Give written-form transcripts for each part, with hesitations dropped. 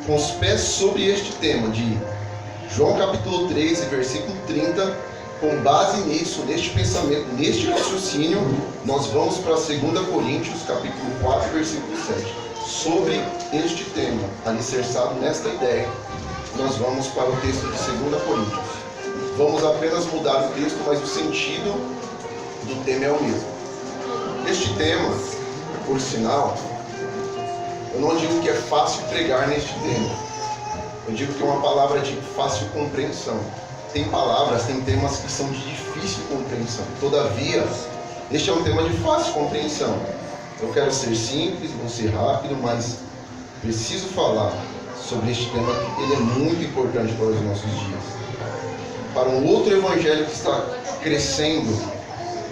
com os pés sobre este tema de João capítulo 13, versículo 30, com base nisso, neste pensamento, neste raciocínio, nós vamos para 2 Coríntios capítulo 4, versículo 7. Sobre este tema, alicerçado nesta ideia, nós vamos para o texto de 2 Coríntios. Vamos apenas mudar o texto, mas o sentido do tema é o mesmo. Este tema, por sinal, eu não digo que é fácil pregar neste tema. Eu digo que é uma palavra de fácil compreensão. Tem palavras, tem temas que são de difícil compreensão. Todavia, este é um tema de fácil compreensão. Eu quero ser simples, vou ser rápido, mas preciso falar sobre este tema que ele é muito importante para os nossos dias. Para um outro evangelho que está crescendo,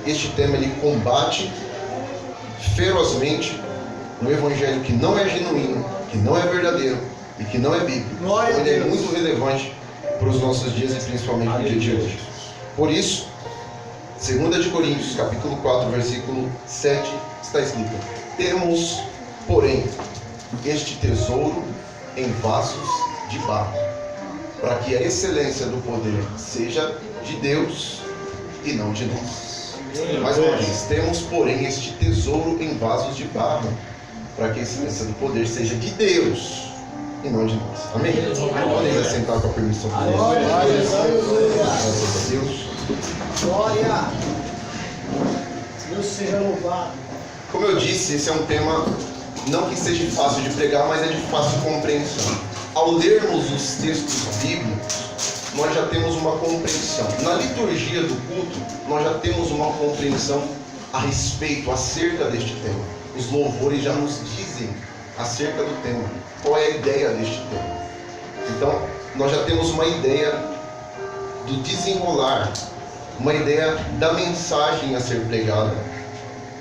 este tema ele combate ferozmente um evangelho que não é genuíno, que não é verdadeiro e que não é bíblico. Então, ele é muito relevante para os nossos dias e principalmente no dia de hoje. Por isso, 2 Coríntios capítulo 4, versículo 7 está escrito: temos, porém, este tesouro em vasos de barro, para que a excelência do poder seja de Deus e não de nós. Mais uma vez, temos, porém, este tesouro em vasos de barro, para que a excelência do poder seja de Deus e não de nós. Amém? Podem assentar com a permissão de Deus. Graças a Deus. Glória! Deus seja louvado. Como eu disse, esse é um tema não que seja fácil de pregar, mas é de fácil compreensão. Ao lermos os textos bíblicos, nós já temos uma compreensão. Na liturgia do culto, nós já temos uma compreensão a respeito, acerca deste tema. Os louvores já nos dizem acerca do tema, qual é a ideia deste tema. Então, nós já temos uma ideia do desenrolar, uma ideia da mensagem a ser pregada.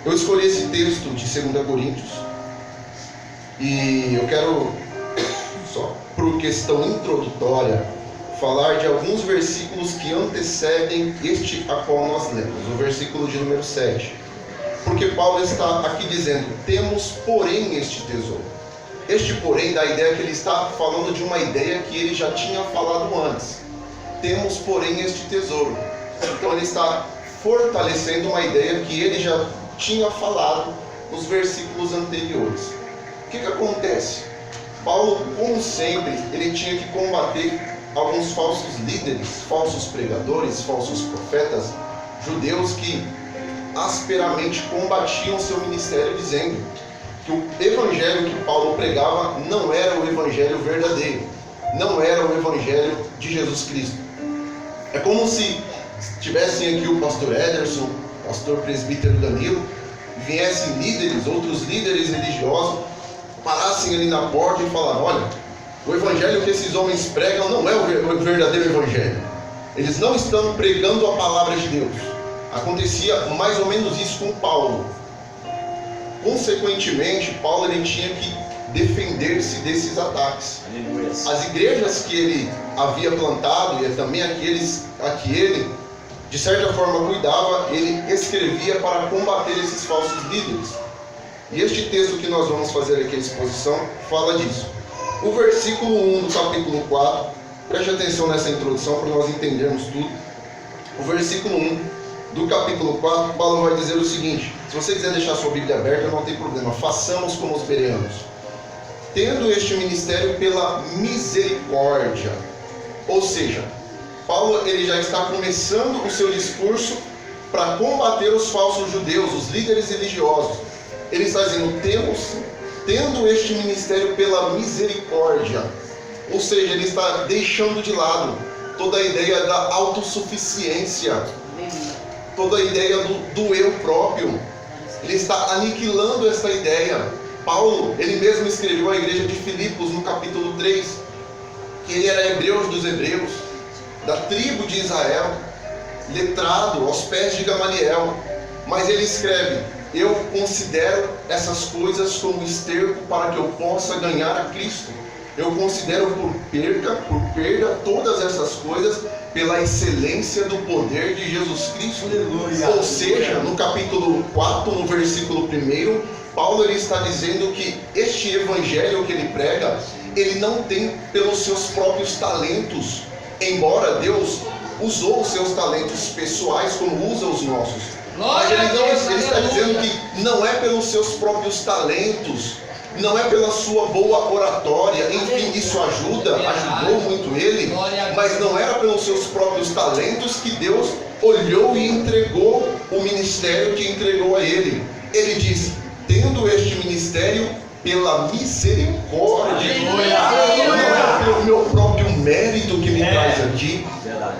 Eu escolhi esse texto de 2 Coríntios e eu quero, só por questão introdutória, falar de alguns versículos que antecedem este a qual nós lemos, o versículo de número 7. Porque Paulo está aqui dizendo: temos, porém, este tesouro. Este, porém, dá a ideia que ele está falando de uma ideia que ele já tinha falado antes. Temos, porém, este tesouro. Então ele está fortalecendo uma ideia que ele já tinha falado nos versículos anteriores. O que acontece? Paulo, como sempre, ele tinha que combater alguns falsos líderes, falsos pregadores, falsos profetas, judeus que asperamente combatiam seu ministério, dizendo que o evangelho que Paulo pregava não era o evangelho verdadeiro, não era o evangelho de Jesus Cristo. É como se tivessem aqui o pastor Ederson, o pastor presbítero Danilo, viessem líderes, outros líderes religiosos, parassem ali na porta e falaram: olha, o evangelho que esses homens pregam não é o verdadeiro evangelho. Eles não estão pregando a palavra de Deus. Acontecia mais ou menos isso com Paulo. Consequentemente, Paulo ele tinha que defender-se desses ataques. As igrejas que ele havia plantado e também aqueles a que ele, de certa forma, cuidava, ele escrevia para combater esses falsos líderes. E este texto que nós vamos fazer aqui a exposição fala disso. O versículo 1 do capítulo 4, preste atenção nessa introdução para nós entendermos tudo. O versículo 1 do capítulo 4, Paulo vai dizer o seguinte: se você quiser deixar sua Bíblia aberta, não tem problema, façamos como os bereanos. Tendo este ministério pela misericórdia. Ou seja, Paulo ele já está começando o seu discurso para combater os falsos judeus, os líderes religiosos. Ele está dizendo: tendo este ministério pela misericórdia. Ou seja, ele está deixando de lado toda a ideia da autossuficiência, toda a ideia do eu próprio. Ele está aniquilando essa ideia. Paulo, ele mesmo escreveu à igreja de Filipos no capítulo 3, que ele era hebreu dos hebreus, da tribo de Israel, letrado aos pés de Gamaliel, mas ele escreve: eu considero essas coisas como esterco para que eu possa ganhar a Cristo. Eu considero por perda todas essas coisas pela excelência do poder de Jesus Cristo. Aleluia. Ou seja, no capítulo 4, no versículo 1, Paulo ele está dizendo que este evangelho que ele prega, ele não tem pelos seus próprios talentos, embora Deus usou os seus talentos pessoais como usa os nossos. Mas ele está dizendo que não é pelos seus próprios talentos, não é pela sua boa oratória, enfim, isso ajudou muito ele, mas não era pelos seus próprios talentos que Deus olhou e entregou o ministério que entregou a ele. Ele diz, tendo este ministério pela misericórdia, não é pelo meu próprio mérito que me traz aqui,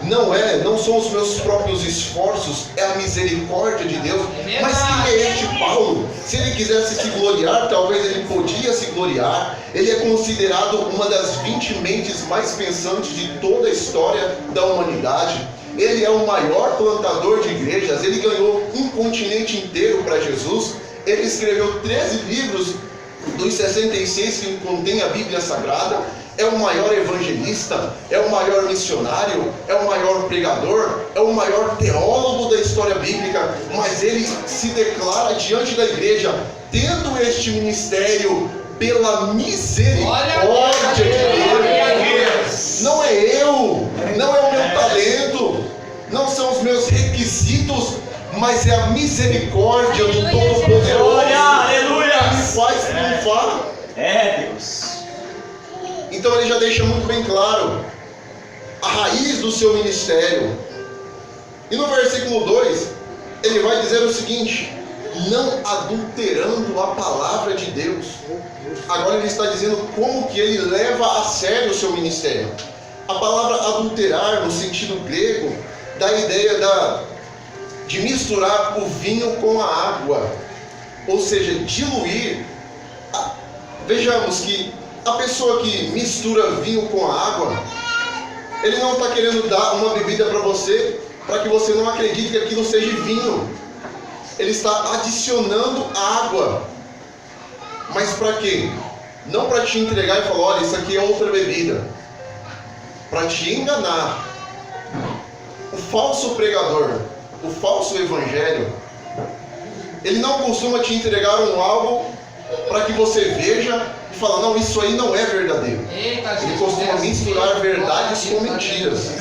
não são os meus próprios esforços, é a misericórdia de Deus. Mas quem é este Paulo? Se ele quisesse se gloriar, talvez ele podia se gloriar. Ele é considerado uma das 20 mentes mais pensantes de toda a história da humanidade. Ele é o maior plantador de igrejas, ele ganhou um continente inteiro para Jesus. Ele escreveu 13 livros dos 66 que contém a Bíblia Sagrada. É o maior evangelista, é o maior missionário, é o maior pregador, é o maior teólogo da história bíblica, mas ele se declara diante da igreja, tendo este ministério pela misericórdia de Deus. Não é eu, não é o meu talento, não são os meus requisitos, mas é a misericórdia do Todo-Poderoso que me faz triunfar. É Deus. Então ele já deixa muito bem claro a raiz do seu ministério. E no versículo 2, ele vai dizer o seguinte: não adulterando a palavra de Deus. Agora ele está dizendo como que ele leva a sério o seu ministério. A palavra adulterar, no sentido grego, dá a ideia de misturar o vinho com a água. Ou seja, diluir. Vejamos que a pessoa que mistura vinho com a água, ele não está querendo dar uma bebida para você, para que você não acredite que aquilo seja vinho. Ele está adicionando água. Mas para quê? Não para te entregar e falar, olha, isso aqui é outra bebida. Para te enganar. O falso pregador, o falso evangelho, ele não costuma te entregar algo para que você veja e fala, não, isso aí não é verdadeiro. Ele costuma misturar verdades com mentiras.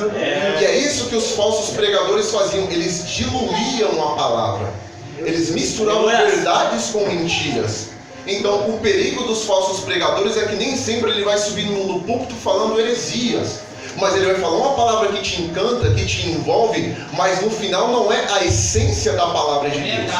E é isso que os falsos pregadores faziam. Eles diluíam a palavra. Eles misturavam verdades com mentiras. Então o perigo dos falsos pregadores é que nem sempre ele vai subir no púlpito falando heresias, mas ele vai falar uma palavra que te encanta, que te envolve, mas no final não é a essência da palavra de Deus.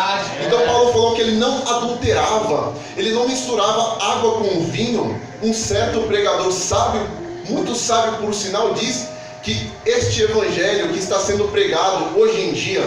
Então Paulo falou que ele não adulterava, ele não misturava água com vinho. Um certo pregador sábio, muito sábio por sinal, diz que este evangelho que está sendo pregado hoje em dia,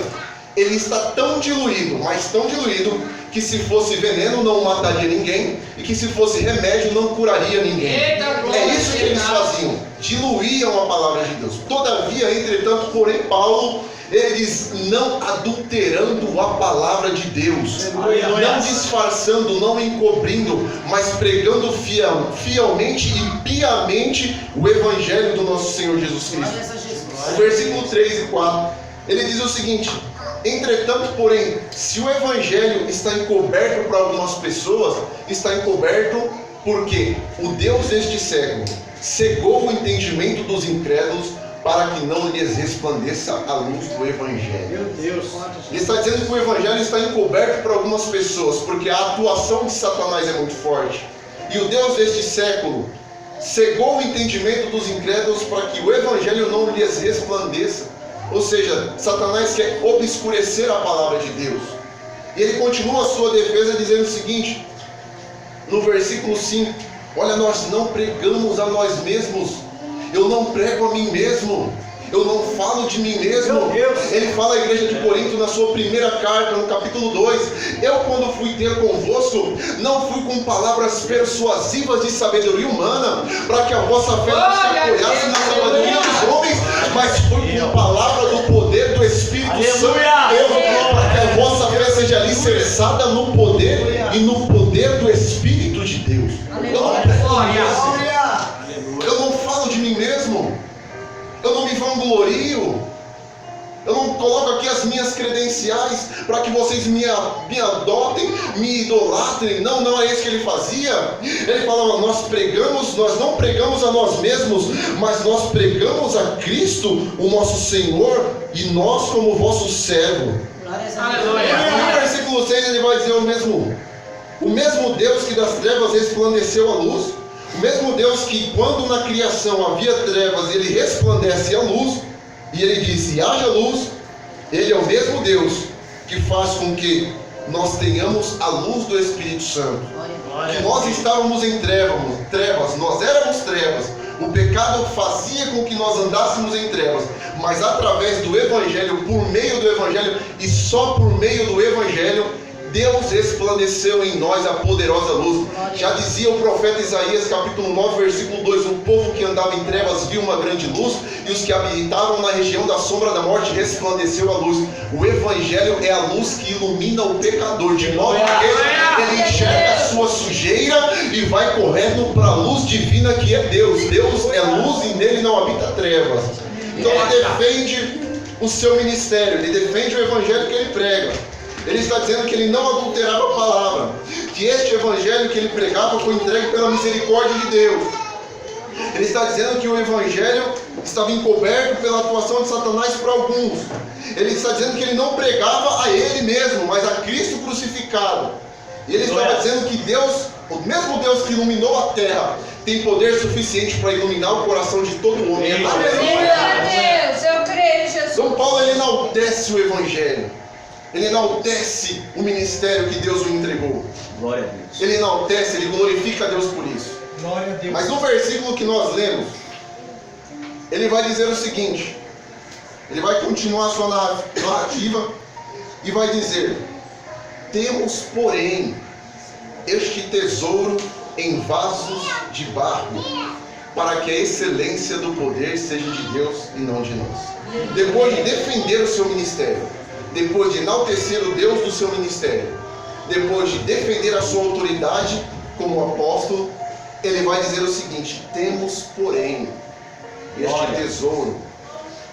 ele está tão diluído, mas tão diluído, que se fosse veneno não mataria ninguém, e que se fosse remédio não curaria ninguém. É isso que eles faziam, diluíam a palavra de Deus. Todavia, entretanto, porém, Paulo, ele diz, não adulterando a palavra de Deus, não disfarçando, não encobrindo, mas pregando fielmente e piamente o evangelho do nosso Senhor Jesus Cristo. O versículo 3 e 4, ele diz o seguinte: entretanto, porém, se o evangelho está encoberto para algumas pessoas, está encoberto porque o Deus deste século cegou o entendimento dos incrédulos para que não lhes resplandeça a luz do evangelho. Meu Deus. Ele está dizendo que o evangelho está encoberto para algumas pessoas porque a atuação de Satanás é muito forte. E o Deus deste século cegou o entendimento dos incrédulos para que o evangelho não lhes resplandeça. Ou seja, Satanás quer obscurecer a palavra de Deus. E ele continua a sua defesa dizendo o seguinte, no versículo 5, olha, nós não pregamos a nós mesmos, eu não prego a mim mesmo, eu não falo de mim mesmo. Ele fala à igreja de Corinto na sua primeira carta, no capítulo 2, eu quando fui ter convosco, não fui com palavras persuasivas de sabedoria humana, para que a vossa fé não se apoiasse na sabedoria dos homens, mas foi com palavra do poder do Espírito Santo, para que a vossa fé seja alicerçada no poder e no poder do Espírito de Deus. Eu não falo de mim mesmo, eu não me vanglorio, eu não coloco aqui as minhas credenciais para que vocês me adotem, me idolatrem. Não, não é isso que ele fazia. Ele falava, nós não pregamos a nós mesmos, mas nós pregamos a Cristo, o nosso Senhor, e nós como vosso servo. Aleluia. No versículo 6 ele vai dizer o mesmo Deus que das trevas resplandeceu a luz, o mesmo Deus que quando na criação havia trevas, ele resplandece a luz, e ele disse, haja luz. Ele é o mesmo Deus que faz com que nós tenhamos a luz do Espírito Santo. Que nós estávamos em trevas, nós éramos trevas. O pecado fazia com que nós andássemos em trevas, mas através do Evangelho, por meio do Evangelho e só por meio do Evangelho, Deus resplandeceu em nós a poderosa luz. Já dizia o profeta Isaías, capítulo 9, versículo 2: o povo que andava em trevas viu uma grande luz, e os que habitavam na região da sombra da morte resplandeceu a luz. O Evangelho é a luz que ilumina o pecador, de modo que ele enxerga a sua sujeira e vai correndo para a luz divina que é Deus. Deus é luz e nele não habita trevas. Então ele defende o seu ministério, ele defende o Evangelho que ele prega. Ele está dizendo que ele não adulterava a palavra, que este Evangelho que ele pregava foi entregue pela misericórdia de Deus. Ele está dizendo que o Evangelho estava encoberto pela atuação de Satanás para alguns. Ele está dizendo que ele não pregava a ele mesmo, mas a Cristo crucificado. E ele estava dizendo que Deus, o mesmo Deus que iluminou a terra, tem poder suficiente para iluminar o coração de todo homem. Aleluia, Deus, eu creio, Jesus. Então Paulo, ele enaltece o Evangelho. Ele enaltece o ministério que Deus o entregou. Glória a Deus. Ele enaltece, ele glorifica a Deus por isso. Glória a Deus. Mas no versículo que nós lemos, ele vai dizer o seguinte: ele vai continuar a sua narrativa e vai dizer: temos, porém, este tesouro em vasos de barro, para que a excelência do poder seja de Deus e não de nós. Depois de defender o seu ministério, depois de enaltecer o Deus do seu ministério, depois de defender a sua autoridade como apóstolo, ele vai dizer o seguinte: temos, porém, este tesouro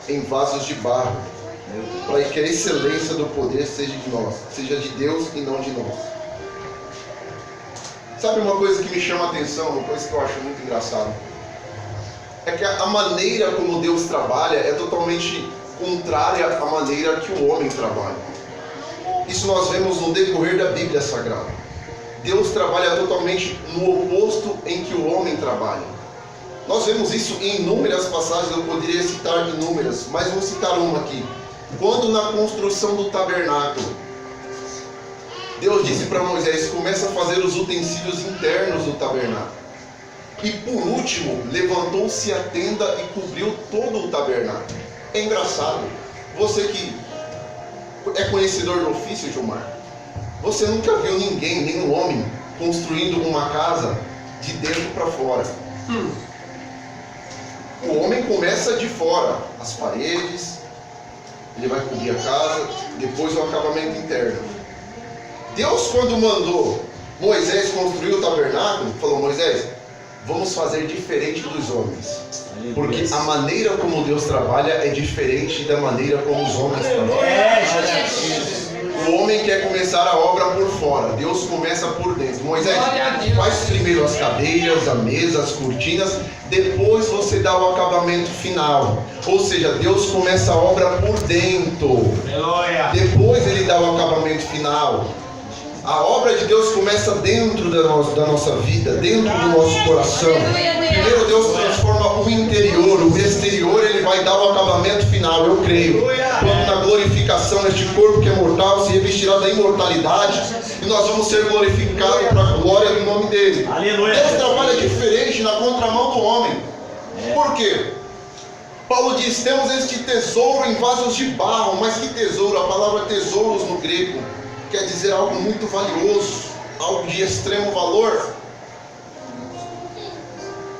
em vasos de barro, para que a excelência do poder seja de nós, seja de Deus e não de nós. Sabe uma coisa que me chama a atenção, uma coisa que eu acho muito engraçado? É que a maneira como Deus trabalha é totalmente contrária à maneira que o homem trabalha. Isso nós vemos no decorrer da Bíblia Sagrada. Deus trabalha totalmente no oposto em que o homem trabalha. Nós vemos isso em inúmeras passagens, eu poderia citar inúmeras, mas vou citar uma aqui. Quando na construção do tabernáculo, Deus disse para Moisés: começa a fazer os utensílios internos do tabernáculo. E por último, levantou-se a tenda e cobriu todo o tabernáculo. É engraçado, você que é conhecedor do ofício, Gilmar, você nunca viu ninguém, nenhum homem, construindo uma casa de dentro para fora. O homem começa de fora, as paredes, ele vai cobrir a casa, depois o acabamento interno. Deus, quando mandou Moisés construir o tabernáculo, falou: Moisés, vamos fazer diferente dos homens, porque a maneira como Deus trabalha é diferente da maneira como os homens trabalham. O homem quer começar a obra por fora, Deus começa por dentro. Moisés, faz primeiro as cadeiras, a mesa, as cortinas, depois você dá o acabamento final. Ou seja, Deus começa a obra por dentro, depois ele dá o acabamento final. A obra de Deus começa dentro da nossa vida, dentro do nosso coração. Primeiro Deus transforma o interior, o exterior ele vai dar o acabamento final, eu creio. Quando na glorificação este corpo que é mortal se revestirá da imortalidade, e nós vamos ser glorificados para a glória do nome dele. Deus trabalha diferente na contramão do homem. Por quê? Paulo diz: temos este tesouro em vasos de barro. Mas que tesouro? A palavra tesouros no grego quer dizer algo muito valioso, algo de extremo valor.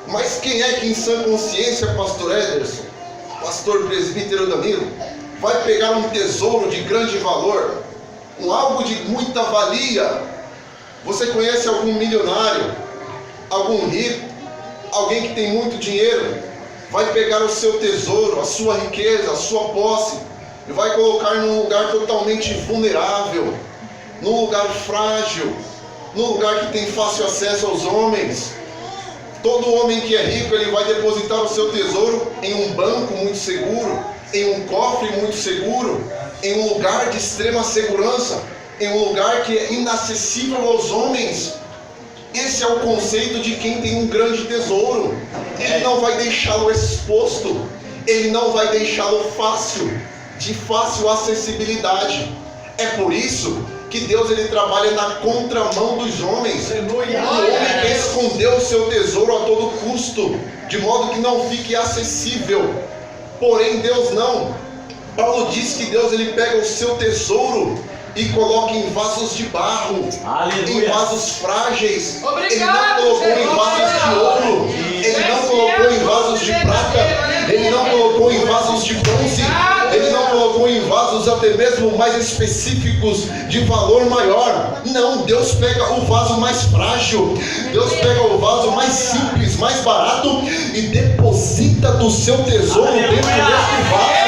Mas quem é que em sã consciência, pastor Ederson, pastor presbítero Danilo, vai pegar um tesouro de grande valor, algo de muita valia? Você conhece algum milionário, algum rico, alguém que tem muito dinheiro, vai pegar o seu tesouro, a sua riqueza, a sua posse, Ele vai colocar num lugar totalmente vulnerável, num lugar frágil, num lugar que tem fácil acesso aos homens. Todo homem que é rico, ele vai depositar o seu tesouro em um banco muito seguro, em um cofre muito seguro, em um lugar de extrema segurança, em um lugar que é inacessível aos homens. Esse é o conceito de quem tem um grande tesouro. Ele não vai deixá-lo exposto, ele não vai deixá-lo de fácil acessibilidade. É por isso que Deus ele trabalha na contramão dos homens. O homem quer esconder o seu tesouro a todo custo, de modo que não fique acessível. Porém Deus não. Paulo diz que Deus ele pega o seu tesouro e coloca em vasos de barro, em vasos frágeis. Ele não colocou em vasos de ouro, ele não colocou em vasos de prata, ele não colocou em vasos de bronze, ele não colocou em vasos até mesmo mais específicos de valor maior. Não, Deus pega o vaso mais frágil, Deus pega o vaso mais simples, mais barato e deposita do seu tesouro dentro deste vaso.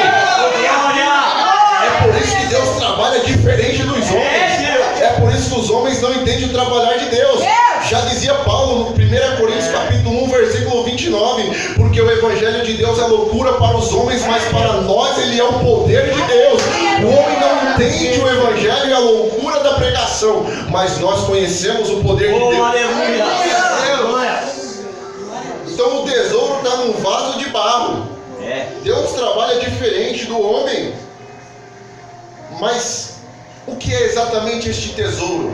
É por isso que Deus trabalha diferente dos homens. É por isso que os homens não entendem o trabalhar de Deus. Já dizia Paulo no 1 Coríntios capítulo 1, versículo 29, porque o Evangelho de Deus é loucura para os homens, mas para nós ele é o poder de Deus. O homem não entende o Evangelho e a loucura da pregação, mas nós conhecemos o poder de Deus. Então o tesouro está num vaso de barro. Deus trabalha diferente do homem. Mas o que é exatamente este tesouro?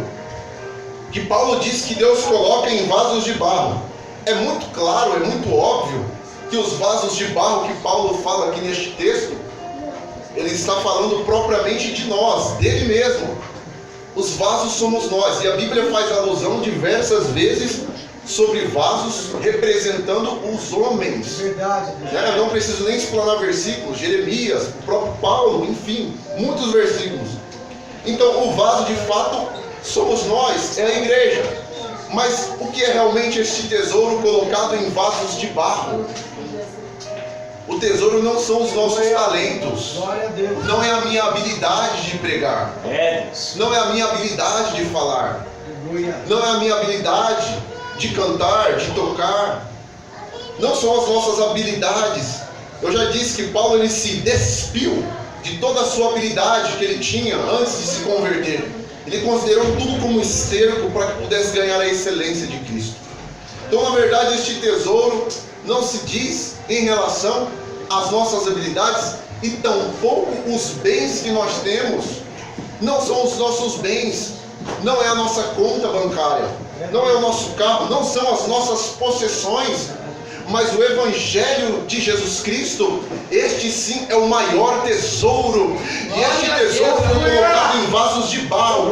Que Paulo diz que Deus coloca em vasos de barro. É muito claro, é muito óbvio que os vasos de barro que Paulo fala aqui neste texto, ele está falando propriamente de nós, dele mesmo. Os vasos somos nós, e a Bíblia faz alusão diversas vezes sobre vasos representando os homens. Verdade. Eu não preciso nem explanar versículos, Jeremias, o próprio Paulo, enfim, muitos versículos. Então o vaso de fato somos nós, é a igreja. Mas o que é realmente este tesouro colocado em vasos de barro? O tesouro não são os nossos talentos, não é a minha habilidade de pregar, não é a minha habilidade de falar, não é a minha habilidade de cantar, de tocar, não são as nossas habilidades. Eu já disse que Paulo ele se despiu de toda a sua habilidade que ele tinha antes de se converter. Ele considerou tudo como esterco para que pudesse ganhar a excelência de Cristo. Então, na verdade, este tesouro não se diz em relação às nossas habilidades e tampouco os bens que nós temos. Não são os nossos bens, não é a nossa conta bancária, não é o nosso carro, não são as nossas possessões, mas o Evangelho de Jesus Cristo, este sim é o maior tesouro, e este tesouro foi colocado em vasos de barro.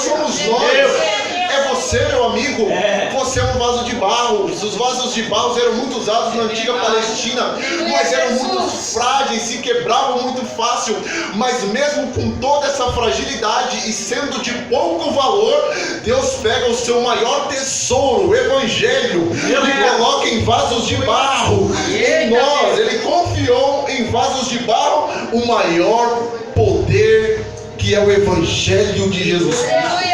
Somos nós. É você, meu amigo. Você é um vaso de barro. Os vasos de barro eram muito usados na antiga Palestina, mas eram muito frágeis, se quebravam muito fácil. Mas mesmo com toda essa fragilidade e sendo de pouco valor, Deus pega o seu maior tesouro, o Evangelho, e coloca em vasos de barro. Em nós, Ele confiou em vasos de barro o maior poder, que é o Evangelho de Jesus Cristo.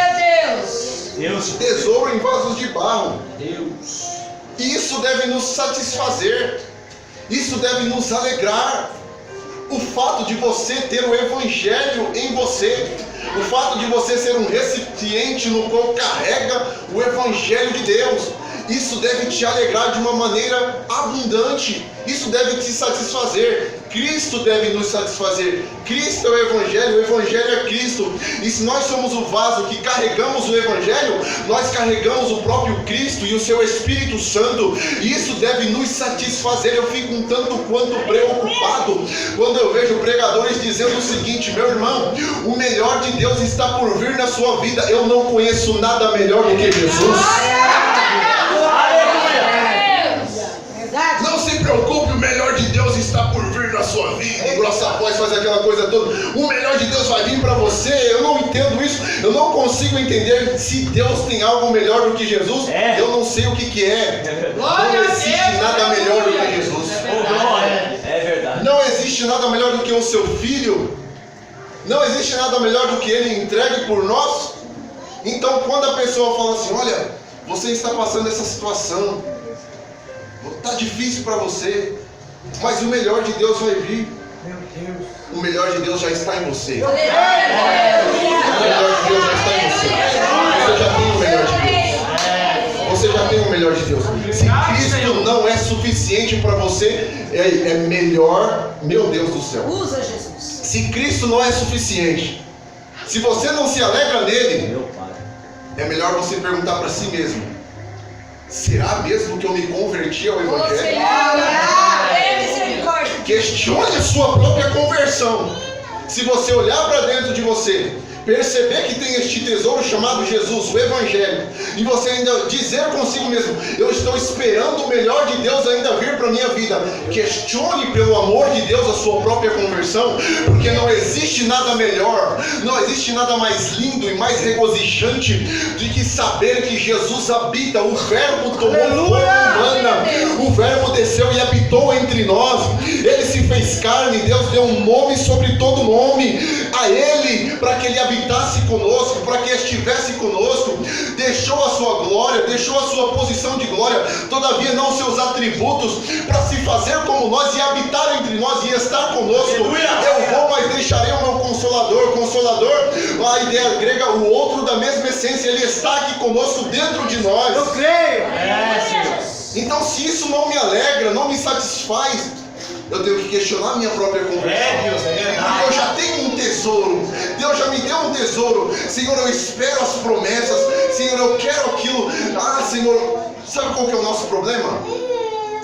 Tesouro em vasos de barro. E isso deve nos satisfazer. Isso deve nos alegrar. O fato de você ter o Evangelho em você, o fato de você ser um recipiente no qual carrega o Evangelho de Deus, isso deve te alegrar de uma maneira abundante. Isso deve te satisfazer. Cristo deve nos satisfazer. Cristo é o Evangelho é Cristo. E se nós somos o vaso que carregamos o Evangelho, nós carregamos o próprio Cristo e o seu Espírito Santo. E isso deve nos satisfazer. Eu fico um tanto quanto preocupado quando eu vejo pregadores dizendo o seguinte: meu irmão, o melhor de Deus está por vir na sua vida. Eu não conheço nada melhor do que Jesus. Não se preocupe, o melhor de Deus está por vir na sua vida. E grossa voz faz aquela coisa toda. O melhor de Deus vai vir para você. Eu não entendo isso. Eu não consigo entender se Deus tem algo melhor do que Jesus. Eu não sei o que é. Não existe nada melhor do que Jesus. É verdade. Não existe existe nada melhor do que o seu filho. Não existe nada melhor do que ele entregue por nós. Então quando a pessoa fala assim, olha, você está passando essa situação, está difícil para você, mas o melhor de Deus vai vir. Meu Deus. O melhor de Deus já está em você. O Aleluia. melhor de Deus já está em você. Você já tem o melhor de Deus. Você já tem o melhor de Deus. Se Cristo não é suficiente para você, é melhor, meu Deus do céu. Usa Jesus. Se Cristo não é suficiente, se você não se alegra nele, é melhor você perguntar para si mesmo: será mesmo que eu me converti ao Evangelho? Questione a sua própria conversão. Se você olhar para dentro de você, perceber que tem este tesouro chamado Jesus, o Evangelho, e você ainda dizer consigo mesmo: eu estou esperando o melhor de Deus ainda vir para a minha vida. Questione, pelo amor de Deus, a sua própria conversão, porque não existe nada melhor, não existe nada mais lindo e mais regozijante do que saber que Jesus habita. O Verbo tomou forma humana, o Verbo desceu e habitou entre nós. Ele se fez carne, Deus deu um nome sobre todo nome a Ele, para que Ele habitasse conosco, para que estivesse conosco. Deixou a sua glória, deixou a sua posição de glória, todavia não seus atributos, para se fazer como nós e habitar entre nós e estar conosco. Eu vou, mas deixarei o meu Consolador. Consolador, a ideia grega, o outro da mesma essência, ele está aqui conosco dentro de nós. Eu creio. Então, se isso não me alegra, não me satisfaz, eu tenho que questionar a minha própria conversão. Porque eu já tenho um tesouro. Deus já me deu um tesouro. Senhor, eu espero as promessas. Senhor, eu quero aquilo. Ah, Senhor, sabe qual que é o nosso problema?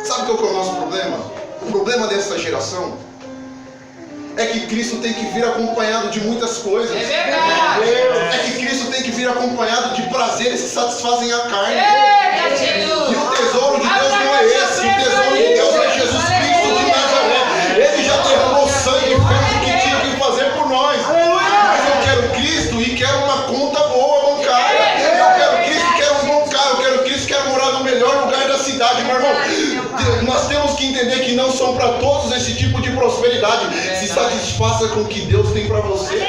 Sabe qual que é o nosso problema? O problema dessa geração é que Cristo tem que vir acompanhado de muitas coisas. É verdade. É que Cristo tem que vir acompanhado de prazeres que satisfazem a carne. E o tesouro de Deus não é esse. O tesouro de Deus é Jesus Cristo de Nazaré. Ele já derramou sangue e fez o que tinha que fazer por nós. Mas eu quero Cristo e quero uma conta boa bancária. Eu quero Cristo e quero um bom carro. Eu quero Cristo e quero morar no melhor lugar da cidade, meu irmão. Nós temos que entender que não são para todos esse tipo de prosperidade. Se satisfaça com o que Deus tem para você.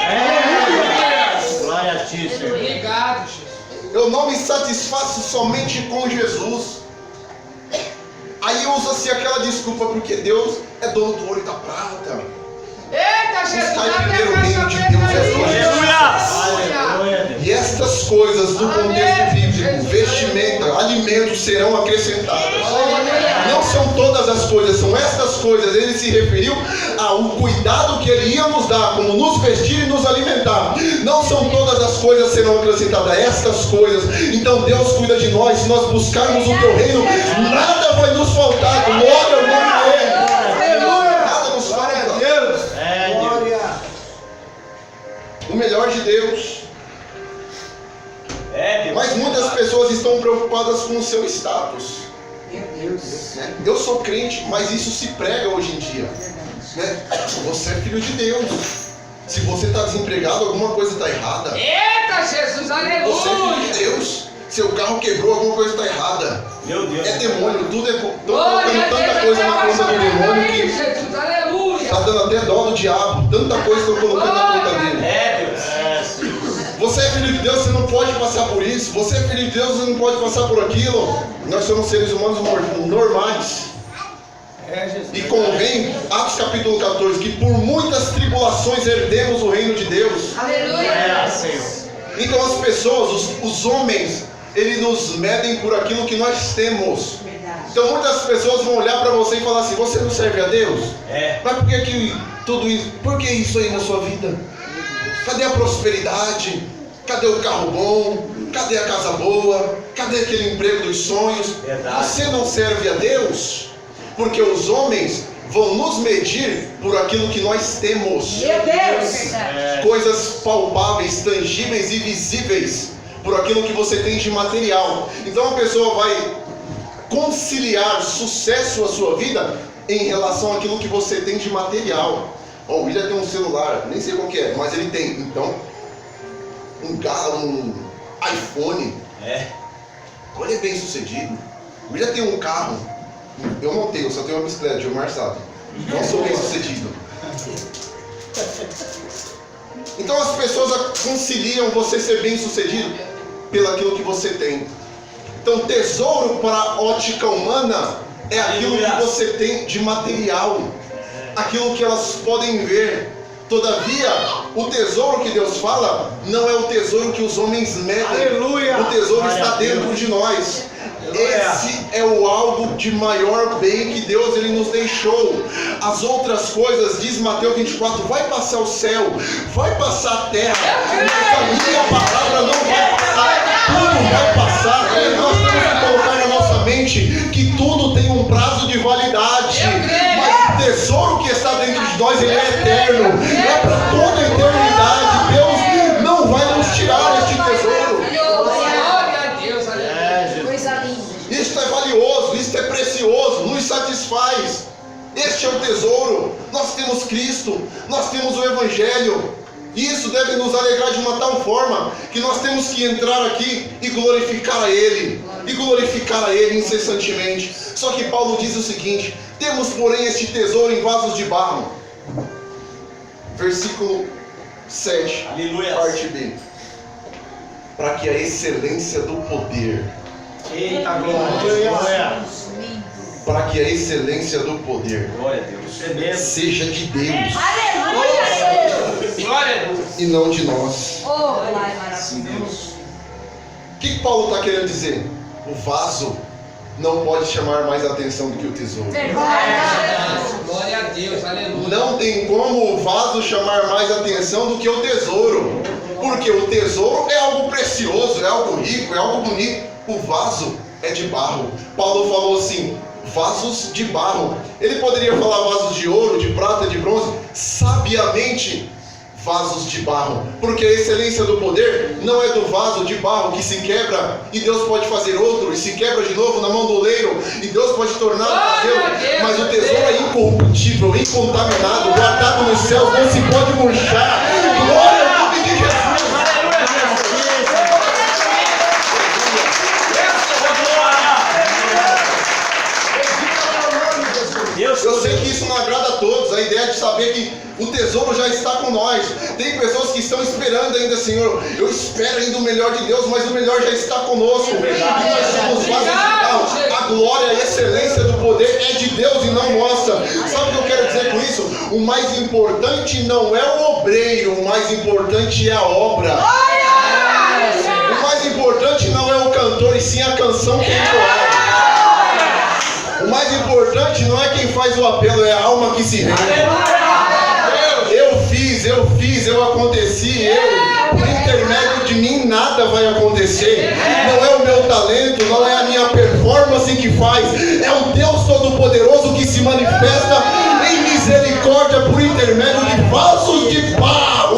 Glória a ti, Senhor. Obrigado, Jesus. Eu não me satisfaço somente com Jesus. Aí usa-se aquela desculpa, porque Deus é dono do ouro e da prata. Eita, Jesus. Está em primeiro reino de Deus é Aleluia. E estas coisas do contexto bíblico, vestimenta, alimentos, serão acrescentadas. Não são todas as coisas, são estas coisas. Ele se referiu ao cuidado que Ele ia nos dar, como nos vestir e nos alimentar. Não são todas as coisas serão acrescentadas, estas coisas. Então Deus cuida de nós. Se nós buscarmos o Teu reino, nada vai nos faltar. Glória ao nome dEle. Nada nos falta. Glória. O melhor de Deus. Mas muitas pessoas estão preocupadas com o seu status. Meu Deus. Né? Eu sou crente, mas isso se prega hoje em dia. Né? Você é filho de Deus. Se você está desempregado, alguma coisa está errada. Eita, Jesus, aleluia. Você é filho de Deus. Seu carro quebrou, alguma coisa está errada. Meu Deus. É demônio, tudo é. Estão Glória a colocando tanta Deus, coisa na conta do demônio aí, que Jesus, aleluia. está dando até dó do diabo. Tanta coisa estão colocando na conta dele. Deus. Você é filho de Deus, você não pode passar por isso. Você é filho de Deus, você não pode passar por aquilo. Nós somos seres humanos normais. Jesus. E convém, Atos capítulo 14, que por muitas tribulações herdemos o reino de Deus. Aleluia. Senhor. Então as pessoas, os homens, eles nos medem por aquilo que nós temos. Então muitas pessoas vão olhar para você e falar assim: você não serve a Deus? Mas por que tudo isso? Por que isso aí na sua vida? Cadê a prosperidade? Cadê o carro bom? Cadê a casa boa? Cadê aquele emprego dos sonhos? Verdade. Você não serve a Deus? Porque os homens vão nos medir por aquilo que nós temos. Meu Deus. Coisas palpáveis, tangíveis e visíveis, por aquilo que você tem de material. Então a pessoa vai conciliar sucesso à sua vida em relação àquilo que você tem de material. O William tem um celular, nem sei qual que é, mas ele tem. Então, um iPhone. Ele é bem sucedido. O William tem um carro. Eu não tenho, só tenho uma bicicleta, o Gilmar sabe. Não sou bem sucedido. Então as pessoas conciliam você ser bem sucedido pelaquilo que você tem. Então tesouro para a ótica humana é aquilo que você tem de material, aquilo que elas podem ver. Todavia, o tesouro que Deus fala não é o tesouro que os homens medem. Aleluia. O tesouro está dentro de nós. Esse é o algo de maior bem que Deus ele nos deixou. As outras coisas, diz Mateus 24, vai passar o céu, vai passar a terra, mas a minha palavra não vai passar. Tudo vai passar. Nós temos que colocar na nossa mente que tudo tem um prazo de validade. Mas o tesouro que está dentro de nós ele é eterno. É para toda a eternidade. Deus não vai nos tirar este tesouro. Isto é valioso, isto é precioso, nos satisfaz. Este é o tesouro. Nós temos Cristo, nós temos o Evangelho. Isso deve nos alegrar de uma tal forma que nós temos que entrar aqui e glorificar a Ele. E glorificar a Ele incessantemente. Só que Paulo diz o seguinte: temos porém este tesouro em vasos de barro. Versículo 7, Aleluia. parte B. Para que a excelência do poder, Eita glória. para que a excelência do poder Glória a Deus. É mesmo. seja de Deus Glória a Deus. e não de nós. Sim, Deus. O que Paulo está querendo dizer? O vaso não pode chamar mais atenção do que o tesouro. Glória a Deus, aleluia. Não tem como o vaso chamar mais atenção do que o tesouro. Porque o tesouro é algo precioso, é algo rico, é algo bonito. O vaso é de barro. Paulo falou assim, vasos de barro. Ele poderia falar vasos de ouro, de prata, de bronze. Sabiamente, vasos de barro. Porque a excelência do poder não é do vaso de barro que se quebra e Deus pode fazer outro e se quebra de novo na mão do oleiro e Deus pode tornar fazê-lo. Mas o tesouro é incorruptível, incontaminado, guardado nos céus, não se pode murchar. Glória ao nome de Jesus. Eu sei que isso não agrada a todos, a ideia de saber que o tesouro já está com nós. Tem pessoas que estão esperando ainda, Senhor, eu espero ainda o melhor de Deus, mas o melhor já está conosco. E nós somos vasos de barro. A glória e a excelência do poder é de Deus e não nossa. Sabe o que eu quero dizer com isso? O mais importante não é o obreiro, o mais importante é a obra. O mais importante não é o cantor, e sim a canção que ele toca. O mais importante não é quem faz o apelo, é a alma que se rende. Eu aconteci, por intermédio de mim nada vai acontecer. Não é o meu talento, não é a minha performance que faz, é o Deus Todo-Poderoso que se manifesta em misericórdia por intermédio de vasos de barro,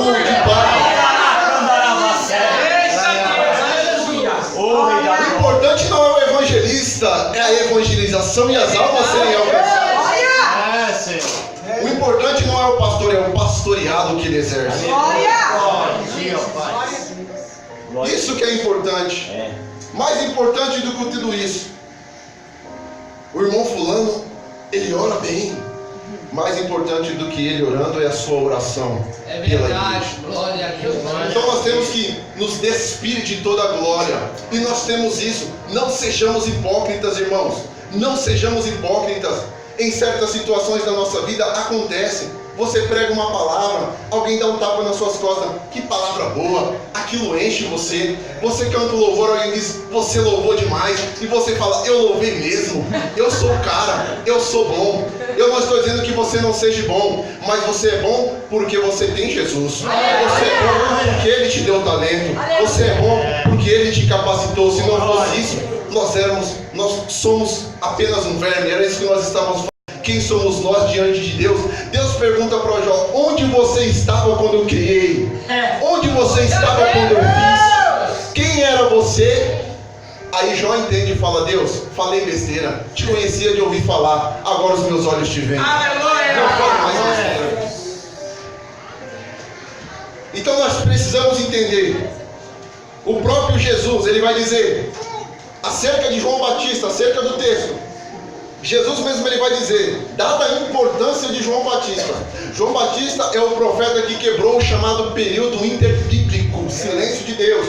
O importante não é o evangelista, é a evangelização e as almas serem alcançadas. O importante não é o pastor, é o pastoreado que ele exerce. Isso que é importante. Mais importante do que tudo isso, o irmão fulano, ele ora bem. Mais importante do que ele orando é a sua oração. É verdade, glória a Deus. Então nós temos que nos despir de toda a glória. E nós temos isso. Não sejamos hipócritas, irmãos. Não sejamos hipócritas. Em certas situações da nossa vida acontecem. Você prega uma palavra, alguém dá um tapa nas suas costas. Que palavra boa, aquilo enche você. Você canta o louvor, alguém diz, você louvou demais. E você fala, eu louvei mesmo. Eu sou o cara, eu sou bom. Eu não estou dizendo que você não seja bom, mas você é bom porque você tem Jesus. Você é bom porque Ele te deu talento. Você é bom porque Ele te capacitou. Se não fosse isso, nós somos apenas um verme. Era isso que nós estávamos falando. Quem somos nós diante de Deus? Deus pergunta para Jó, onde você estava quando eu criei? Onde você estava quando eu fiz? Quem era você? Aí Jó entende e fala, Deus, falei besteira, te conhecia de ouvir falar, agora os meus olhos te veem. Não falo mais besteira. Então nós precisamos entender. O próprio Jesus, ele vai dizer, acerca de João Batista, acerca do texto, Jesus mesmo ele vai dizer, dada a importância de João Batista. João Batista é o profeta que quebrou o chamado período interbíblico, o silêncio de Deus.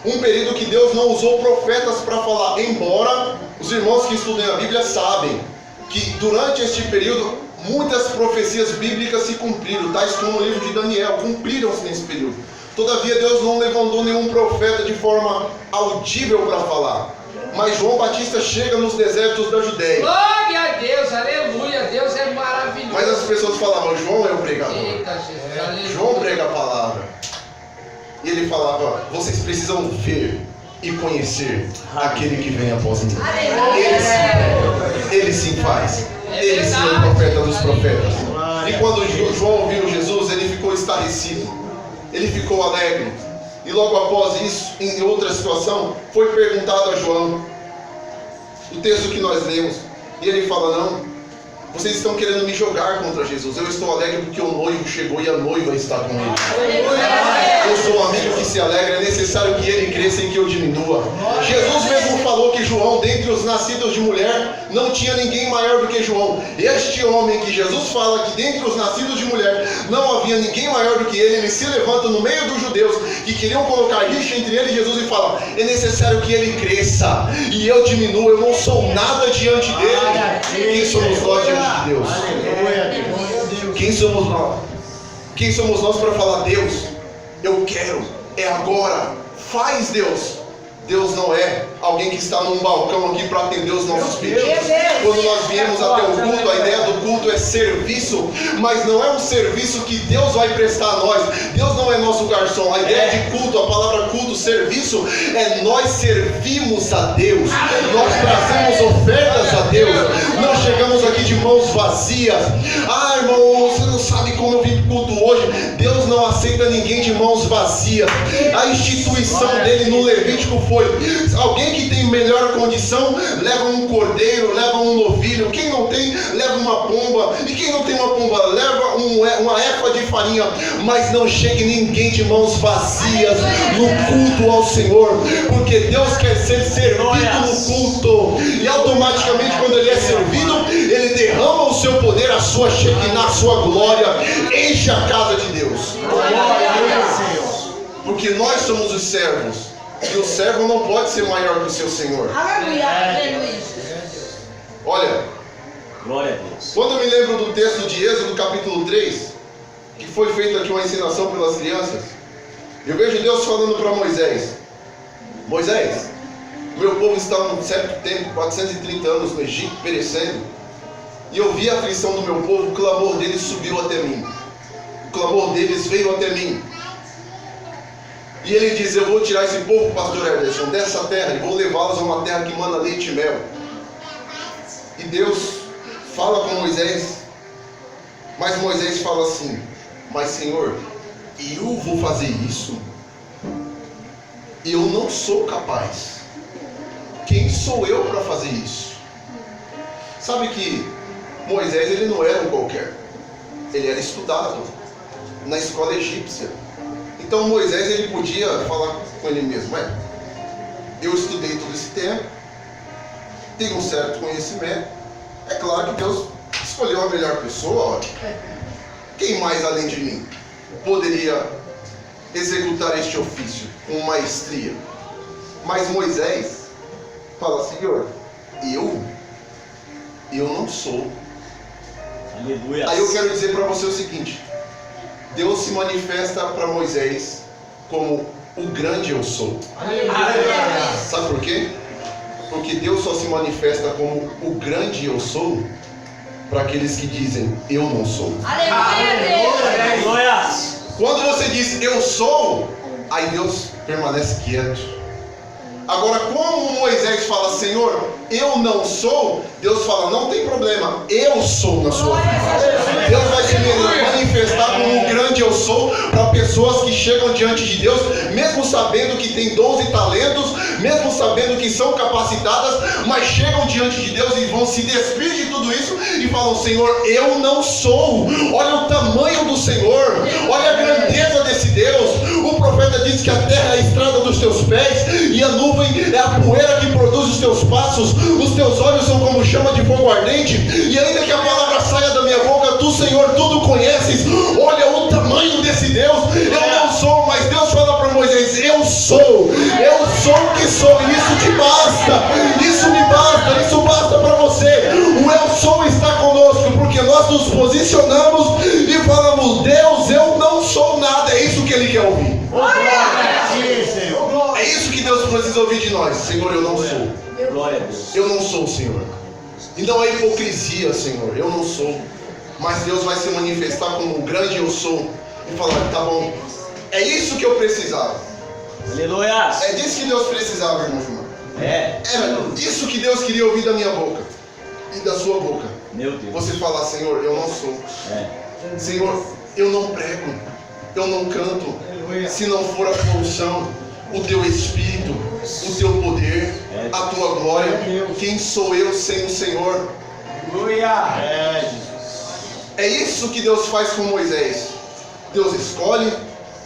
Um período que Deus não usou profetas para falar, embora os irmãos que estudam a Bíblia sabem que durante este período muitas profecias bíblicas se cumpriram, tais como o livro de Daniel, cumpriram-se nesse período. Todavia Deus não levantou nenhum profeta de forma audível para falar. Mas João Batista chega nos desertos da Judéia. Glória a Deus, aleluia, Deus é maravilhoso. Mas as pessoas falavam, João é o pregador. Eita, Jesus, aleluia. João prega a palavra. E ele falava, vocês precisam ver e conhecer aquele que vem após mim. Ele sim faz. Ele sim é o profeta dos profetas. E quando João ouviu Jesus, ele ficou estarrecido. Ele ficou alegre. E logo após isso, em outra situação, foi perguntado a João o texto que nós lemos. E ele fala, não, vocês estão querendo me jogar contra Jesus. Eu estou alegre porque o noivo chegou e a noiva está com ele. Eu sou um amigo que se alegra, é necessário que ele cresça e que eu diminua. Jesus mesmo falou que João, dentre os nascidos de mulher, não tinha ninguém maior do que João. Este homem que Jesus fala que dentre os nascidos de mulher não havia ninguém maior do que ele se levanta no meio dos judeus que queriam colocar rixa entre ele e Jesus e fala, é necessário que ele cresça e eu diminua, eu não sou nada diante dele. Quem somos nós diante de Deus? Quem somos nós? Quem somos nós para falar, Deus, eu quero, é agora, faz Deus. Deus não é alguém que está num balcão aqui para atender os nossos pedidos. Quando nós viemos até o culto, a ideia do culto é serviço, mas não é um serviço que Deus vai prestar a nós. Deus não é nosso garçom. A ideia de culto, a palavra culto, serviço, é nós servimos a Deus. Nós trazemos ofertas a Deus. Não chegamos aqui de mãos vazias. Ah, irmão, você não sabe como eu vim para o culto hoje. Deus não aceita ninguém de mãos vazias. A instituição dele no Levítico foi, alguém que tem melhor condição leva um cordeiro, leva um novilho, quem não tem leva uma pomba, e quem não tem uma pomba leva uma éfa de farinha, mas não chegue ninguém de mãos vazias no culto ao Senhor, porque Deus quer ser servido no culto, e automaticamente quando ele é servido, ele derrama o seu poder, a sua Shekinah, a sua glória, enche a casa de Deus, porque nós somos os servos. E o servo não pode ser maior que o seu Senhor. Olha, glória a Deus. Quando eu me lembro do texto de Êxodo capítulo 3, que foi feita aqui uma ensinação pelas crianças, eu vejo Deus falando para Moisés, Moisés, meu povo está num certo tempo, 430 anos no Egito, perecendo, e eu vi a aflição do meu povo, o clamor deles subiu até mim, o clamor deles veio até mim. E ele diz, eu vou tirar esse povo, pastor Ederson, dessa terra, e vou levá-los a uma terra que manda leite e mel. E Deus fala com Moisés, mas Moisés fala assim, mas Senhor, eu vou fazer isso? Eu não sou capaz. Quem sou eu para fazer isso? Sabe que Moisés ele não era um qualquer, ele era estudado na escola egípcia. Então Moisés ele podia falar com ele mesmo, eu estudei todo esse tempo, tenho um certo conhecimento, é claro que Deus escolheu a melhor pessoa, quem mais além de mim poderia executar este ofício com maestria? Mas Moisés fala, Senhor, eu não sou. Aleluia. Aí eu quero dizer para você o seguinte, Deus se manifesta para Moisés como o grande eu sou. Aleluia. Sabe por quê? Porque Deus só se manifesta como o grande eu sou para aqueles que dizem eu não sou. Aleluia. Quando você diz eu sou, aí Deus permanece quieto. Agora, como Moisés fala, Senhor, eu não sou, Deus fala, não tem problema, eu sou na sua vida. Deus vai se manifestar manifestar como um grande eu sou para pessoas que chegam diante de Deus, mesmo sabendo que tem dons e talentos, mesmo sabendo que são capacitadas, mas chegam diante de Deus e vão se despir de tudo isso e falam: Senhor, eu não sou. Olha o tamanho do Senhor, olha a grandeza desse Deus. O profeta diz que a terra é a estrada dos teus pés e a nuvem é a poeira que produz os teus passos. Os teus olhos são como chama de fogo ardente, e ainda que a palavra saia da minha boca, tu, Senhor, tudo conheces. Olha o tamanho desse Deus. Eu não sou, mas Deus fala para Moisés: eu sou o que sou, e isso te basta, isso me basta, isso basta para você. O eu sou está conosco, porque nós nos posicionamos e falamos: Deus, eu não sou nada. É isso que Ele quer ouvir. É isso que Deus precisa ouvir de nós. Senhor, eu não sou. Glória a Deus. Eu não sou, Senhor. E não é hipocrisia, Senhor. Eu não sou. Mas Deus vai se manifestar como o grande eu sou e falar: tá bom, é isso que eu precisava. Aleluia. É disso que Deus precisava, irmão. É. Era isso que Deus queria ouvir da minha boca e da sua boca. Meu Deus. Você falar: Senhor, eu não sou. Senhor, eu não prego, eu não canto, se não for a tua unção, o teu Espírito, o teu poder, a tua glória. Quem sou eu sem o Senhor? Aleluia. É isso que Deus faz com Moisés. Deus escolhe,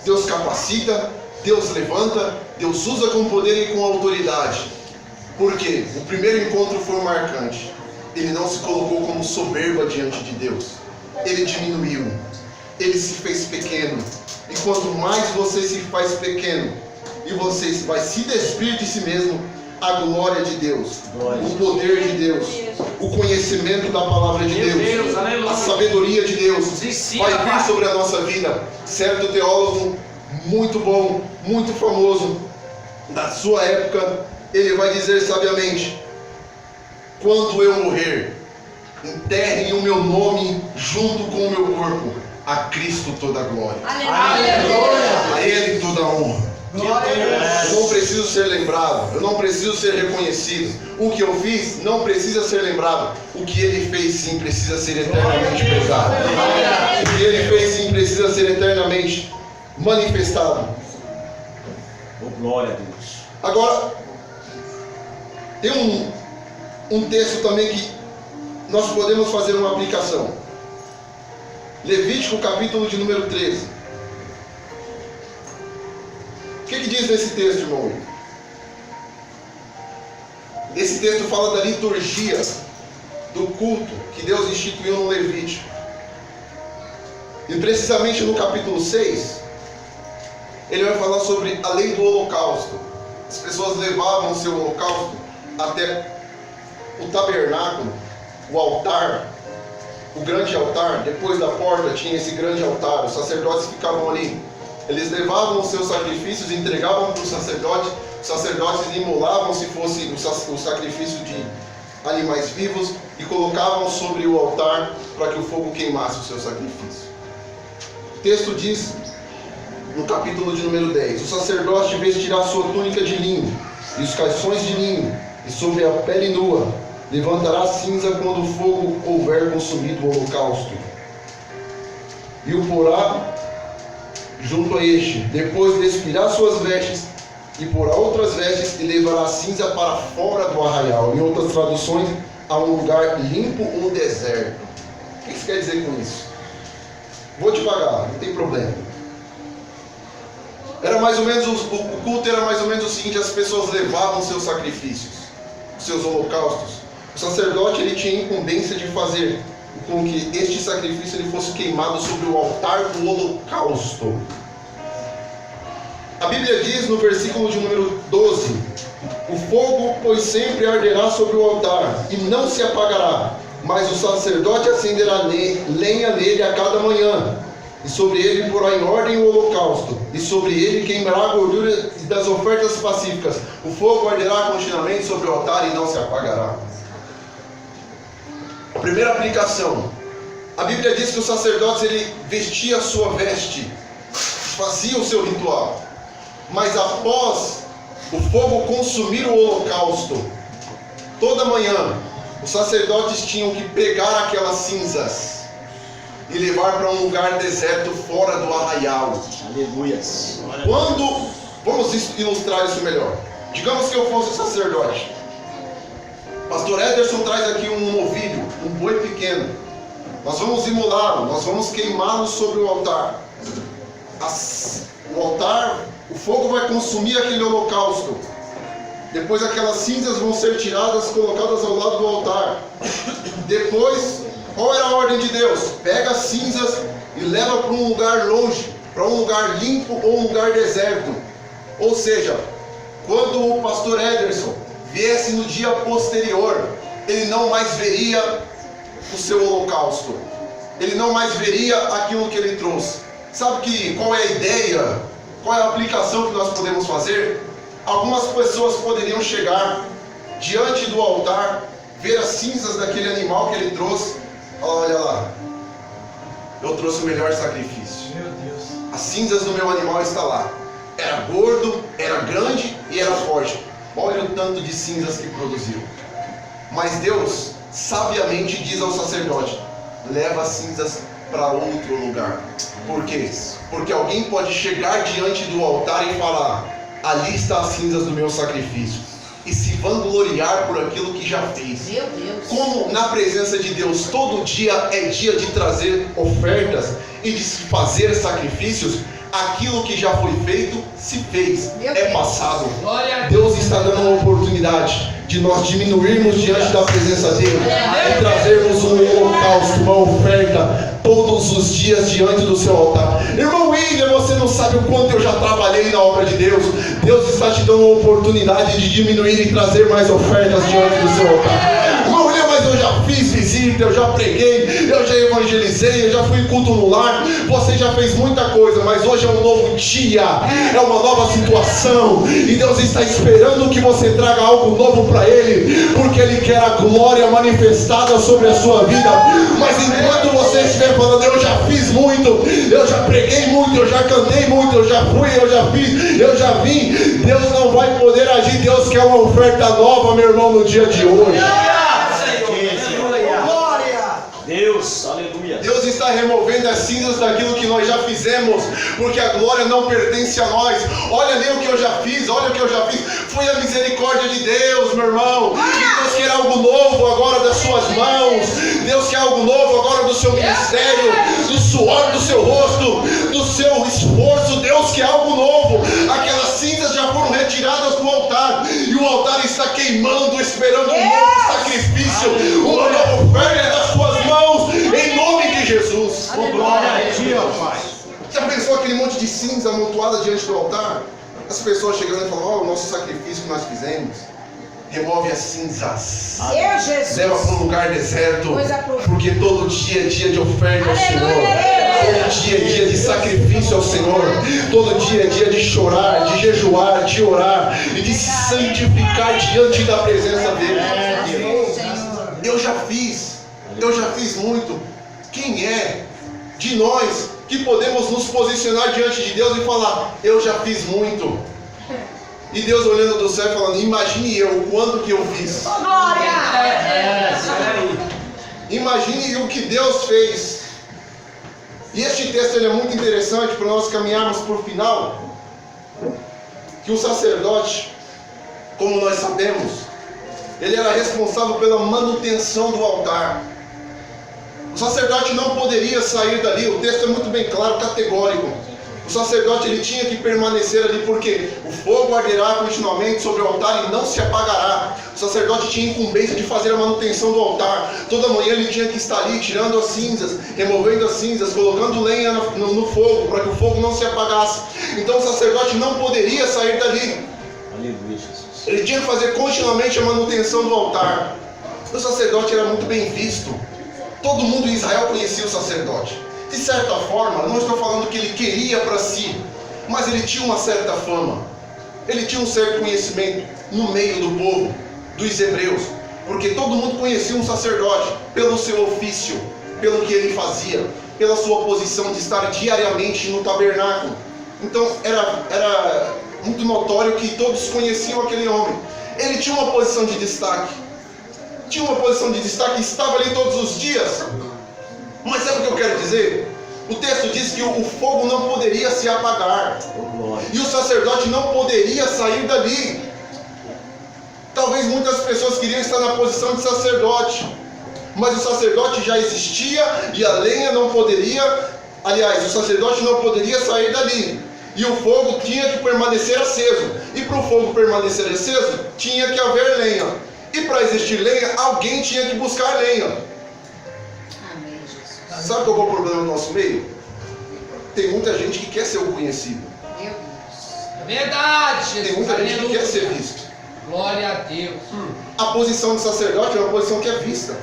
Deus capacita, Deus levanta, Deus usa com poder e com autoridade. Por quê? O primeiro encontro foi marcante. Ele não se colocou como soberba diante de Deus. Ele diminuiu. Ele se fez pequeno. E quanto mais você se faz pequeno e você vai se despir de si mesmo, a glória de Deus, o poder de Deus, o conhecimento da palavra de Deus, a sabedoria de Deus vai vir sobre a nossa vida. Certo teólogo muito bom, muito famoso da sua época, ele vai dizer sabiamente: quando eu morrer, enterrem o meu nome junto com o meu corpo. A Cristo toda a glória. Aleluia. A Ele toda a honra. Eu não preciso ser lembrado, eu não preciso ser reconhecido. O que eu fiz não precisa ser lembrado. O que Ele fez sim precisa ser eternamente pesado. O que Ele fez sim precisa ser eternamente manifestado. Glória a Deus. Agora, tem um texto também que nós podemos fazer uma aplicação. Levítico capítulo de número 13. O que diz nesse texto, irmão? Esse texto fala da liturgia do culto que Deus instituiu no Levítico. E precisamente no capítulo 6, ele vai falar sobre a lei do holocausto. As pessoas levavam o seu holocausto até o tabernáculo, o altar, o grande altar. Depois da porta tinha esse grande altar. Os sacerdotes ficavam ali. Eles levavam os seus sacrifícios, entregavam para o sacerdote. Os sacerdotes imolavam, se fosse o sacrifício de animais vivos, e colocavam sobre o altar para que o fogo queimasse o seu sacrifício. O texto diz, no capítulo de número 10: o sacerdote vestirá sua túnica de linho e os calções de linho, e sobre a pele nua levantará cinza quando o fogo houver consumido o holocausto, e o porá junto a este. Depois despirá suas vestes e porá outras vestes, e levará cinza para fora do arraial. Em outras traduções, a um lugar limpo ou deserto. O que isso quer dizer com isso? Vou devagar, não tem problema. Era mais ou menos, o culto era mais ou menos o seguinte: as pessoas levavam seus sacrifícios, seus holocaustos. O sacerdote, ele tinha a incumbência de fazer com que este sacrifício ele fosse queimado sobre o altar do holocausto. A Bíblia diz no versículo de número 12: o fogo, pois, sempre arderá sobre o altar e não se apagará, mas o sacerdote acenderá lenha nele a cada manhã, e sobre ele porá em ordem o holocausto, e sobre ele queimará a gordura das ofertas pacíficas. O fogo arderá continuamente sobre o altar e não se apagará. Primeira aplicação: a Bíblia diz que os sacerdotes, ele vestia a sua veste, fazia o seu ritual, mas após o fogo consumir o holocausto, toda manhã os sacerdotes tinham que pegar aquelas cinzas e levar para um lugar deserto fora do arraial. Aleluias. Quando, vamos ilustrar isso melhor. Digamos que eu fosse sacerdote. Pastor Ederson traz aqui um novilho, um boi pequeno. Nós vamos imolá-lo, nós vamos queimá-lo sobre o altar. O altar, o fogo vai consumir aquele holocausto. Depois aquelas cinzas vão ser tiradas, colocadas ao lado do altar. Depois, qual era a ordem de Deus? Pega as cinzas e leva para um lugar longe, para um lugar limpo ou um lugar deserto. Ou seja, quando o pastor Ederson viesse no dia posterior, ele não mais veria o seu holocausto. Ele não mais veria aquilo que ele trouxe. Sabe qual é a ideia? Qual é a aplicação que nós podemos fazer? Algumas pessoas poderiam chegar diante do altar, ver as cinzas daquele animal que ele trouxe. Olha lá, eu trouxe o melhor sacrifício. Meu Deus. As cinzas do meu animal estão lá. Era gordo, era grande e era forte. Olha o tanto de cinzas que produziu. Mas Deus sabiamente diz ao sacerdote: leva as cinzas para outro lugar. Por quê? Porque alguém pode chegar diante do altar e falar: ali estão as cinzas do meu sacrifício, e se vangloriar por aquilo que já fez. Meu Deus. Como na presença de Deus todo dia é dia de trazer ofertas e de se fazer sacrifícios, aquilo que já foi feito, se fez, é passado. Deus está dando uma oportunidade de nós diminuirmos diante da presença dele e trazermos um holocausto, uma oferta todos os dias diante do seu altar. Irmão William, você não sabe o quanto eu já trabalhei na obra de Deus. Deus está te dando uma oportunidade de diminuir e trazer mais ofertas diante do seu altar. Irmão William, mas eu já fiz visita, eu já preguei, eu já evangelizei, eu já fui em culto no lar. Você já fez muita coisa, mas hoje é um novo dia, é uma nova situação, e Deus está esperando que você traga algo novo para Ele, porque Ele quer a glória manifestada sobre a sua vida. Mas enquanto você estiver falando: eu já fiz muito, eu já preguei muito, eu já cantei muito, eu já fui, eu já fiz, eu já vim, Deus não vai poder agir. Deus quer uma oferta nova, meu irmão, no dia de hoje. Deus, aleluia. Deus está removendo as cinzas daquilo que nós já fizemos, porque a glória não pertence a nós. Olha ali o que eu já fiz, olha o que eu já fiz. Foi a misericórdia de Deus, meu irmão. E Deus quer algo novo agora das suas mãos. Deus quer algo novo agora do seu ministério, do suor do seu rosto, do seu esforço. Deus quer algo novo. Aquelas cinzas já foram retiradas do altar, e o altar está queimando, esperando um novo sacrifício, uma nova oferta das suas mãos, em nome de Jesus. Glória a ti, ó Pai. Já pensou aquele monte de cinza amontoada diante do altar? As pessoas chegando e falando: ó, o nosso sacrifício que nós fizemos. Remove as cinzas, Meu Jesus. leva para um lugar deserto, Coisa profunda. porque todo dia é dia de oferta ao Senhor, Aleluia. todo dia é dia de sacrifício ao Senhor, todo dia é dia de chorar, de jejuar, de orar e de se santificar diante da presença dele. Eu já fiz muito. Quem é de nós que podemos nos posicionar diante de Deus e falar: eu já fiz muito? E Deus olhando do céu e falando: imagine eu, o quanto que eu fiz. Imagine o que Deus fez. E este texto ele é muito interessante para nós caminharmos para o final. Que o sacerdote, como nós sabemos, ele era responsável pela manutenção do altar. O sacerdote não poderia sair dali. O texto é muito bem claro, categórico. O sacerdote ele tinha que permanecer ali, porque o fogo arderá continuamente sobre o altar e não se apagará. O sacerdote tinha incumbência de fazer a manutenção do altar. Toda manhã ele tinha que estar ali tirando as cinzas, removendo as cinzas, colocando lenha no fogo, para que o fogo não se apagasse. Então o sacerdote não poderia sair dali. Aleluia, Jesus. Ele tinha que fazer continuamente a manutenção do altar. O sacerdote era muito bem visto. Todo mundo em Israel conhecia o sacerdote. De certa forma, não estou falando que ele queria para si, mas ele tinha uma certa fama. Ele tinha um certo conhecimento no meio do povo, dos hebreus, porque todo mundo conhecia um sacerdote pelo seu ofício, pelo que ele fazia, pela sua posição de estar diariamente no tabernáculo. Então era muito notório que todos conheciam aquele homem. Ele tinha uma posição de destaque. Estava ali todos os dias. Mas sabe o que eu quero dizer? O texto diz que o fogo não poderia se apagar. Oh, glória. E o sacerdote não poderia sair dali. Talvez muitas pessoas queriam estar na posição de sacerdote, mas o sacerdote já existia e a lenha não poderia, aliás, o sacerdote não poderia sair dali. E o fogo tinha que permanecer aceso. E para o fogo permanecer aceso, tinha que haver lenha. E para existir lenha, alguém tinha que buscar lenha. Amém, Jesus. Sabe qual é o problema do nosso meio? Tem muita gente que quer ser o conhecido. Meu Deus. É verdade, Tem Jesus. muita gente que Aleluia. quer ser visto. Glória a Deus. A posição de sacerdote é uma posição que é vista.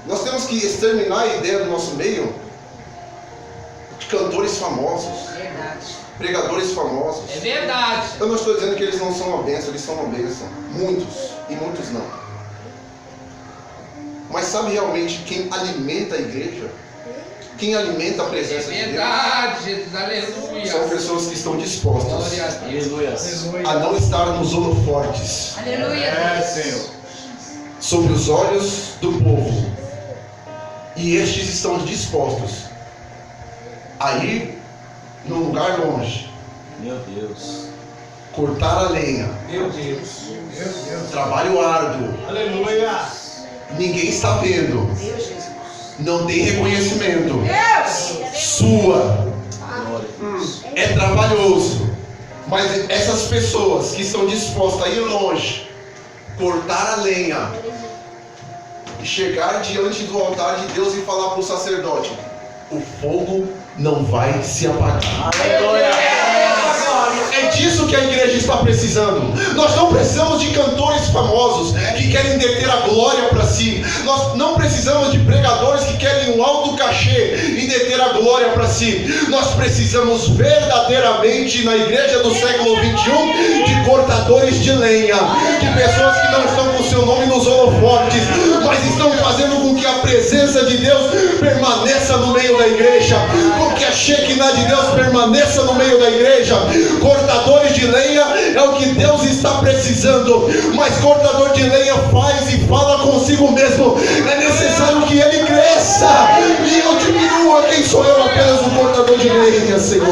Nós temos que exterminar a ideia do nosso meio de cantores famosos, Verdade. pregadores famosos. É verdade. Eu não estou dizendo que eles não são uma bênção, eles são uma bênção. Muitos, e muitos não. Mas sabe realmente quem alimenta a igreja? Quem alimenta a É presença de Deus? verdade, Jesus. Aleluia. São pessoas que estão dispostas Glória a Deus. Aleluia. a não estar nos holofortes, Aleluia. É, Senhor. sobre os olhos do povo. E estes estão dispostos a ir num lugar longe, Meu Deus. cortar a lenha, Meu Deus. trabalho árduo, Aleluia. ninguém está vendo, Deus, Jesus. não tem reconhecimento, Deus. sua, Glória a Deus. é trabalhoso, mas essas pessoas que estão dispostas a ir longe, cortar a lenha e chegar diante do altar de Deus e falar para o sacerdote: o fogo não vai se apagar. É disso que a igreja está precisando. Nós não precisamos de cantores famosos que querem deter a glória para si. Nós não precisamos de pregadores que querem um alto cachê e deter a glória para si. Nós precisamos verdadeiramente, na igreja do século 21, de cortadores de lenha, de pessoas que não estão com seu nome nos holofotes, mas estão fazendo com que a presença de Deus permaneça no meio da igreja, com que a Shekinah de Deus permaneça no meio da igreja. Cortadores de lenha é o que Deus está precisando, mas cortador de lenha faz e fala consigo mesmo: é necessário que ele cresça e eu diminua. Quem sou eu? Apenas um cortador de lenha, Senhor.